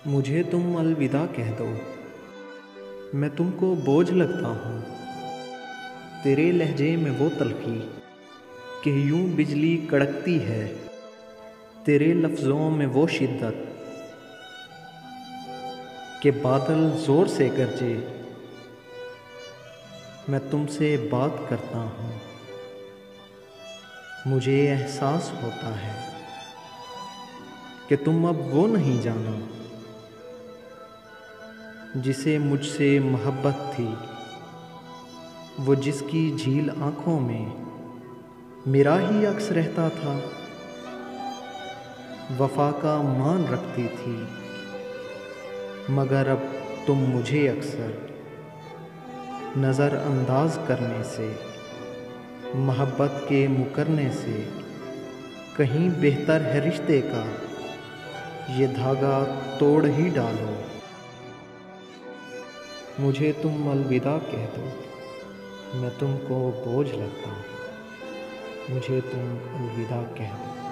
मुझे तुम अलविदा कह दो, मैं तुमको बोझ लगता हूँ। तेरे लहजे में वो तलखी कि यूं बिजली कड़कती है, तेरे लफ्ज़ों में वो शिद्दत कि बादल ज़ोर से गरजे। मैं तुमसे बात करता हूँ, मुझे एहसास होता है कि तुम अब वो नहीं जाना जिसे मुझसे मोहब्बत थी, वो जिसकी झील आँखों में मेरा ही अक्स रहता था। वफ़ा का मान रखती थी, मगर अब तुम मुझे अक्सर नज़रअंदाज करने से, मोहब्बत के मुकरने से कहीं बेहतर है रिश्ते का ये धागा तोड़ ही डालो। मुझे तुम अलविदा कह दो, मैं तुमको बोझ लगता हूँ। मुझे तुम अलविदा कह दो।